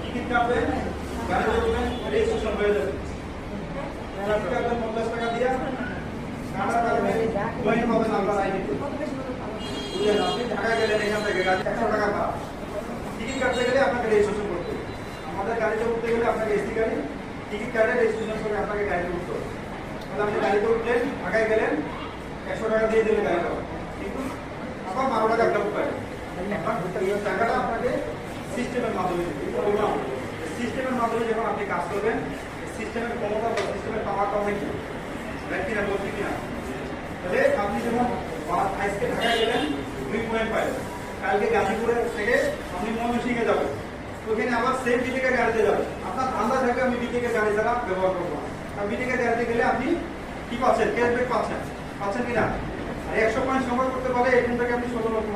Ticket কাটবেন, গাড়িতে উঠবেন, রেজিস্ট্রেশন হয়ে যাবে। টিকিট কাটবেন 50 টাকা দিয়ে, কাটার কারণে জয়েন পাবেন আপনার আইডিতে। বুঝলেন, আপনি ঢাকা গেলেন, এখান থেকে গাড়ি 100 টাকা ভাড়া। টিকিট কাটতে গেলে আপনাকে রেজিস্ট্রেশন করতে হবে। আমাদের গাড়িতে উঠতে গেলে আপনাকে এসি গাড়ি, টিকিট কাটে রেজিস্ট্রেশন করে আপনাকে গাড়িতে উঠতে হবে। তাহলে আপনি গাড়িতে উঠলেন, ঢাকায় গেলেন, 100 টাকা দিয়ে দিলে গাড়ি পাবেন, কিন্তু আবার 12 টাকা একটা উঠবেন। এই টাকাটা আপনাকে সিস্টেমের মাধ্যমে দিতে হবে। সিস্টেমের মাধ্যমে যখন আপনি কাজ করবেন, সিস্টেমের ক্ষমতা বা সিস্টেমের পাওয়ারটা অনেক কিনা বলছি কিনা। তাহলে আপনি যখন আজকে ঢাকায় গেলেন 2 পয়েন্ট পাইলেন, কালকে গাজীপুরের থেকে আপনি ময়মনসিংহে যাবেন, ওখানে আবার সেম বিটেকের গাড়িতে যাবেন। আপনার ধান্দা থাকবে আমি বিটেকের গাড়ি ছাড়া ব্যবহার করবো না। আর বিটেকের গাড়িতে গেলে আপনি কি পাচ্ছেন? ক্যাশব্যাক পাচ্ছেন, পাচ্ছেন কিনা। আর 100 পয়েন্ট সংগ্রহ করতে পারলে এখান থেকে আপনি 16 লক্ষ